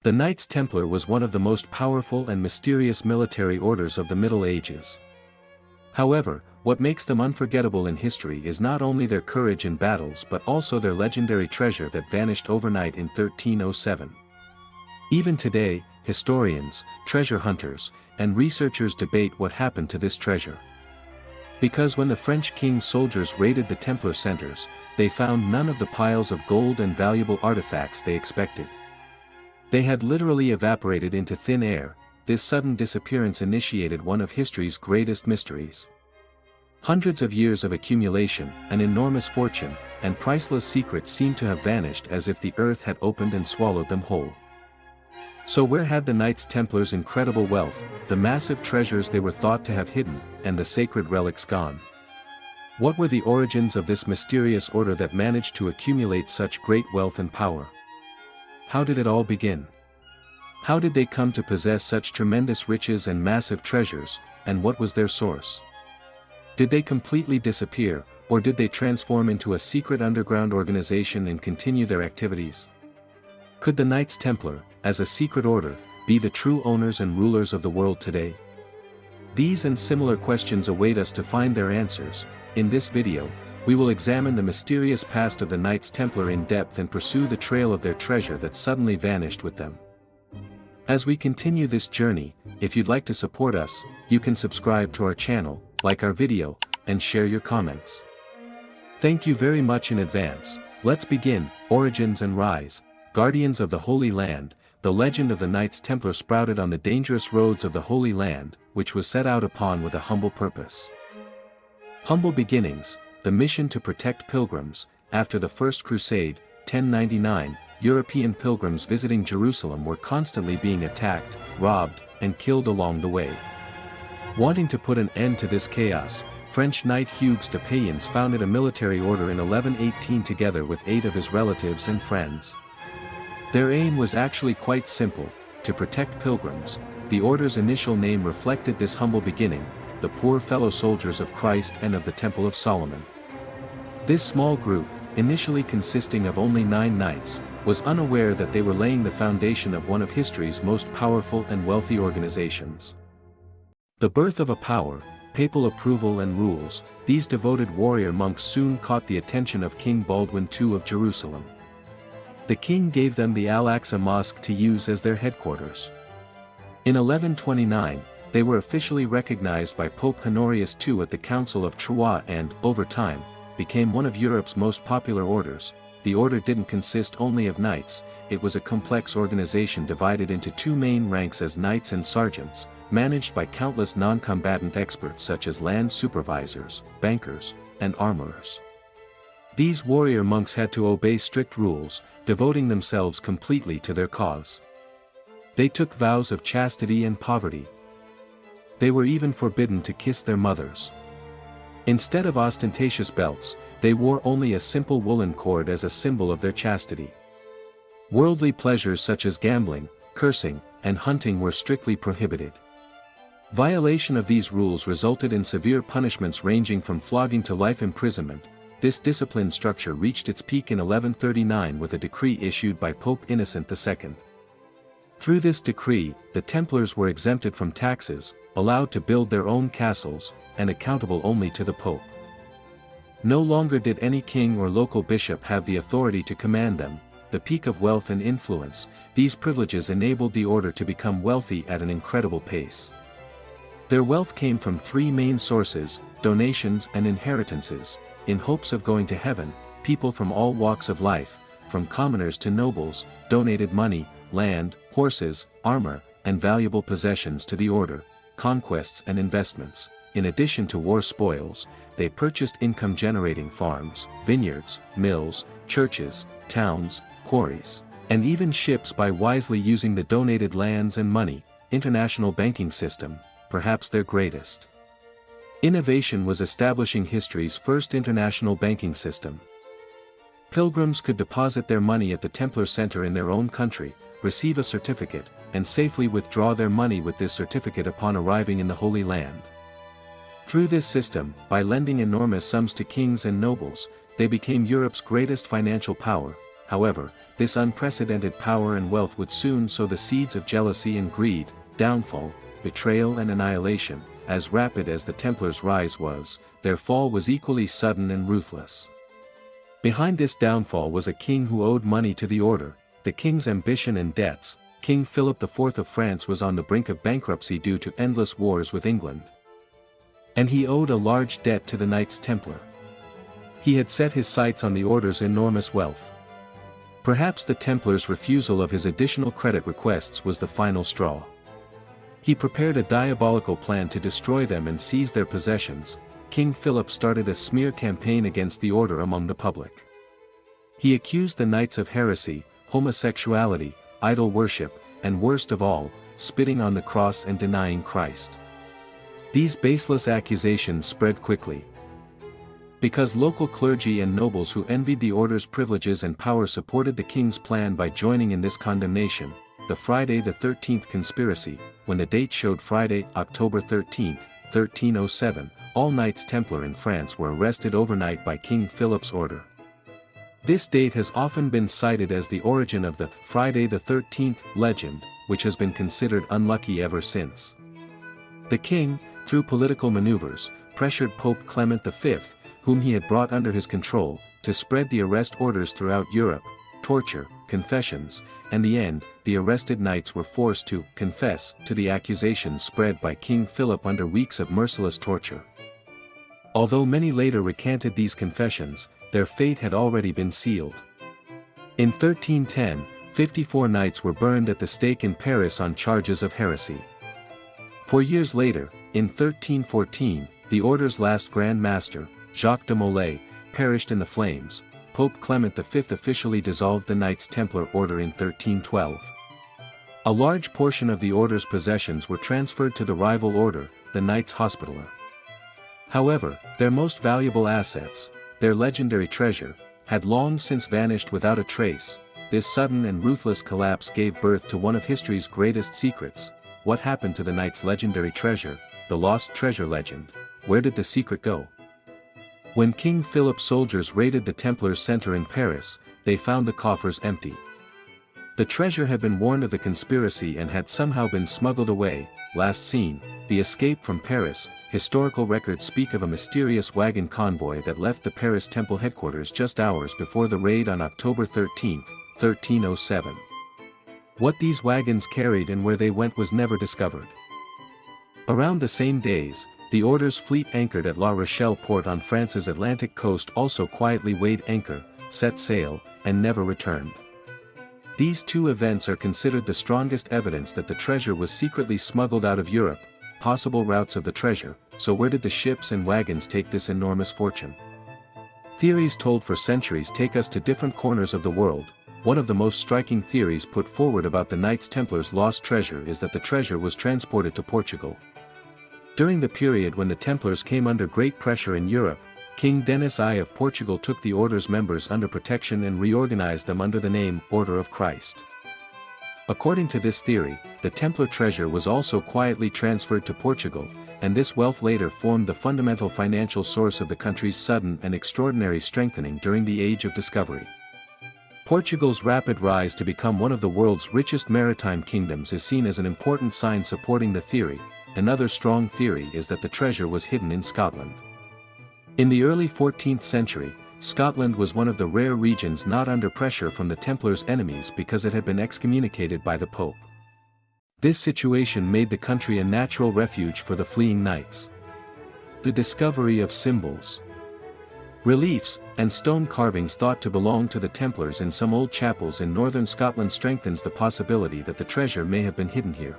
The Knights Templar was one of the most powerful and mysterious military orders of the Middle Ages. However, what makes them unforgettable in history is not only their courage in battles but also their legendary treasure that vanished overnight in 1307. Even today, historians, treasure hunters, and researchers debate what happened to this treasure. Because when the French king's soldiers raided the Templar centers, they found none of the piles of gold and valuable artifacts they expected. They had literally evaporated into thin air. This sudden disappearance initiated one of history's greatest mysteries. Hundreds of years of accumulation, an enormous fortune, and priceless secrets seemed to have vanished as if the earth had opened and swallowed them whole. So where had the Knights Templars' incredible wealth, the massive treasures they were thought to have hidden, and the sacred relics gone? What were the origins of this mysterious order that managed to accumulate such great wealth and power? How did it all begin? How did they come to possess such tremendous riches and massive treasures, and what was their source? Did they completely disappear, or did they transform into a secret underground organization and continue their activities? Could the Knights Templar, as a secret order, be the true owners and rulers of the world today? These and similar questions await us to find their answers. In this video, we will examine the mysterious past of the Knights Templar in depth and pursue the trail of their treasure that suddenly vanished with them. As we continue this journey, if you'd like to support us, you can subscribe to our channel, like our video, and share your comments. Thank you very much in advance. Let's begin. Origins and rise. Guardians of the Holy Land. The legend of the Knights Templar sprouted on the dangerous roads of the Holy Land, which was set out upon with a humble purpose. Humble beginnings. The mission to protect pilgrims. After the First Crusade, 1099, European pilgrims visiting Jerusalem were constantly being attacked, robbed, and killed along the way. Wanting to put an end to this chaos, French Knight Hugues de Payens founded a military order in 1118 together with 8 of his relatives and friends. Their aim was actually quite simple: to protect pilgrims. The order's initial name reflected this humble beginning, the poor fellow soldiers of Christ and of the Temple of Solomon. This small group, initially consisting of only 9 knights, was unaware that they were laying the foundation of one of history's most powerful and wealthy organizations. The birth of a power, papal approval and rules, these devoted warrior monks soon caught the attention of King Baldwin II of Jerusalem. The king gave them the Al-Aqsa Mosque to use as their headquarters. In 1129, they were officially recognized by Pope Honorius II at the Council of Troyes and, over time, became one of Europe's most popular orders. The order didn't consist only of knights, it was a complex organization divided into 2 main ranks as knights and sergeants, managed by countless non-combatant experts such as land supervisors, bankers, and armorers. These warrior monks had to obey strict rules, devoting themselves completely to their cause. They took vows of chastity and poverty. They were even forbidden to kiss their mothers. Instead of ostentatious belts, they wore only a simple woolen cord as a symbol of their chastity. Worldly pleasures such as gambling, cursing, and hunting were strictly prohibited. Violation of these rules resulted in severe punishments ranging from flogging to life imprisonment. This discipline structure reached its peak in 1139 with a decree issued by Pope Innocent II. Through this decree, the Templars were exempted from taxes, allowed to build their own castles, and accountable only to the Pope. No longer did any king or local bishop have the authority to command them. The peak of wealth and influence, these privileges enabled the order to become wealthy at an incredible pace. Their wealth came from 3 main sources: donations and inheritances. In hopes of going to heaven, people from all walks of life, from commoners to nobles, donated money, land, horses, armor, and valuable possessions to the order, conquests and investments. In addition to war spoils, they purchased income-generating farms, vineyards, mills, churches, towns, quarries, and even ships by wisely using the donated lands and money. International banking system, perhaps their greatest innovation, was establishing history's first international banking system. Pilgrims could deposit their money at the Templar Center in their own country, receive a certificate, and safely withdraw their money with this certificate upon arriving in the Holy Land. Through this system, by lending enormous sums to kings and nobles, they became Europe's greatest financial power. However, this unprecedented power and wealth would soon sow the seeds of jealousy and greed, downfall, betrayal and annihilation. As rapid as the Templars' rise was, their fall was equally sudden and ruthless. Behind this downfall was a king who owed money to the order, the king's ambition and debts. King Philip IV of France was on the brink of bankruptcy due to endless wars with England. And he owed a large debt to the Knights Templar. He had set his sights on the order's enormous wealth. Perhaps the Templars' refusal of his additional credit requests was the final straw. He prepared a diabolical plan to destroy them and seize their possessions. King Philip started a smear campaign against the order among the public. He accused the knights of heresy, homosexuality, idol worship, and worst of all, spitting on the cross and denying Christ. These baseless accusations spread quickly. Because local clergy and nobles who envied the order's privileges and power supported the king's plan by joining in this condemnation, the Friday the 13th conspiracy, when the date showed Friday, October 13, 1307, all Knights Templar in France were arrested overnight by King Philip's order. This date has often been cited as the origin of the Friday the 13th legend, which has been considered unlucky ever since. The king, through political maneuvers, pressured Pope Clement V, whom he had brought under his control, to spread the arrest orders throughout Europe, torture, confessions, and the end, the arrested knights were forced to confess to the accusations spread by King Philip under weeks of merciless torture. Although many later recanted these confessions, their fate had already been sealed. In 1310, 54 knights were burned at the stake in Paris on charges of heresy. 4 years later, in 1314, the order's last Grand Master, Jacques de Molay, perished in the flames. Pope Clement V officially dissolved the Knights Templar Order in 1312. A large portion of the order's possessions were transferred to the rival order, the Knights Hospitaller. However, their most valuable assets, their legendary treasure, had long since vanished without a trace. This sudden and ruthless collapse gave birth to one of history's greatest secrets. What happened to the Knights' legendary treasure, the lost treasure legend? Where did the secret go? When King Philip's soldiers raided the Templars' center in Paris, they found the coffers empty. The treasure had been warned of the conspiracy and had somehow been smuggled away. Last seen, the escape from Paris. Historical records speak of a mysterious wagon convoy that left the Paris Temple headquarters just hours before the raid on October 13, 1307. What these wagons carried and where they went was never discovered. Around the same days, the order's fleet anchored at La Rochelle port on France's Atlantic coast also quietly weighed anchor, set sail, and never returned. These two events are considered the strongest evidence that the treasure was secretly smuggled out of Europe. Possible routes of the treasure. So where did the ships and wagons take this enormous fortune? Theories told for centuries take us to different corners of the world. One of the most striking theories put forward about the Knights Templar's lost treasure is that the treasure was transported to Portugal. During the period when the Templars came under great pressure in Europe, King Denis I of Portugal took the order's members under protection and reorganized them under the name Order of Christ. According to this theory, the Templar treasure was also quietly transferred to Portugal, and this wealth later formed the fundamental financial source of the country's sudden and extraordinary strengthening during the Age of Discovery. Portugal's rapid rise to become one of the world's richest maritime kingdoms is seen as an important sign supporting the theory. Another strong theory is that the treasure was hidden in Scotland. In the early 14th century, Scotland was one of the rare regions not under pressure from the Templars' enemies because it had been excommunicated by the Pope. This situation made the country a natural refuge for the fleeing knights. The discovery of symbols, reliefs, and stone carvings thought to belong to the Templars in some old chapels in northern Scotland strengthens the possibility that the treasure may have been hidden here.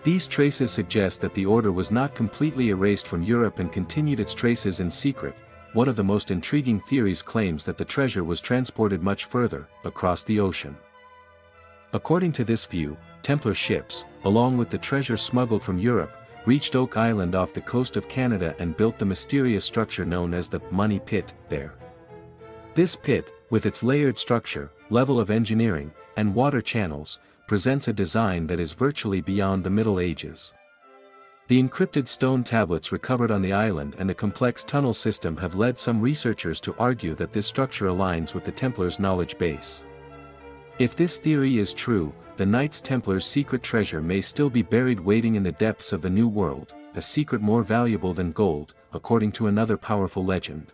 These traces suggest that the order was not completely erased from Europe and continued its traces in secret. One of the most intriguing theories claims that the treasure was transported much further, across the ocean. According to this view, Templar ships, along with the treasure smuggled from Europe, reached Oak Island off the coast of Canada and built the mysterious structure known as the Money Pit there. This pit, with its layered structure, level of engineering, and water channels, presents a design that is virtually beyond the Middle Ages. The encrypted stone tablets recovered on the island and the complex tunnel system have led some researchers to argue that this structure aligns with the Templars' knowledge base. If this theory is true, the Knights Templar's secret treasure may still be buried waiting in the depths of the New World, a secret more valuable than gold, according to another powerful legend.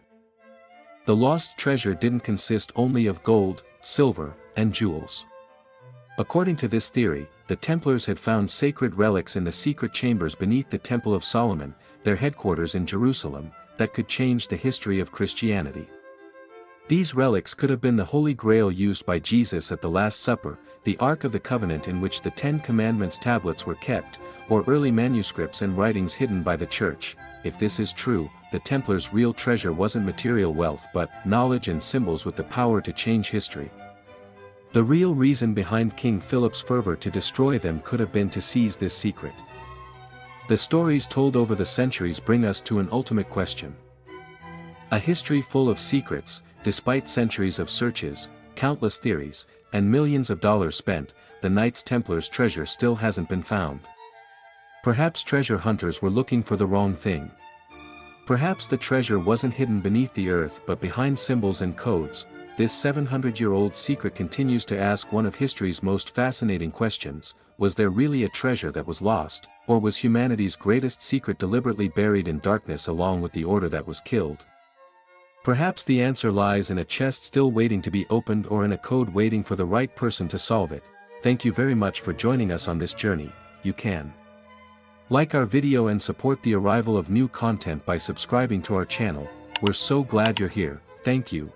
The lost treasure didn't consist only of gold, silver, and jewels. According to this theory, the Templars had found sacred relics in the secret chambers beneath the Temple of Solomon, their headquarters in Jerusalem, that could change the history of Christianity. These relics could have been the Holy Grail used by Jesus at the Last Supper, the Ark of the Covenant in which the Ten Commandments tablets were kept, or early manuscripts and writings hidden by the Church. If this is true, the Templars' real treasure wasn't material wealth but knowledge and symbols with the power to change history. The real reason behind King Philip's fervor to destroy them could have been to seize this secret. The stories told over the centuries bring us to an ultimate question. A history full of secrets, despite centuries of searches, countless theories, and millions of dollars spent, the Knights Templar's treasure still hasn't been found. Perhaps treasure hunters were looking for the wrong thing. Perhaps the treasure wasn't hidden beneath the earth but behind symbols and codes. This 700-year-old secret continues to ask one of history's most fascinating questions: was there really a treasure that was lost, or was humanity's greatest secret deliberately buried in darkness along with the order that was killed? Perhaps the answer lies in a chest still waiting to be opened or in a code waiting for the right person to solve it. Thank you very much for joining us on this journey. You can like our video and support the arrival of new content by subscribing to our channel. We're so glad you're here. Thank you.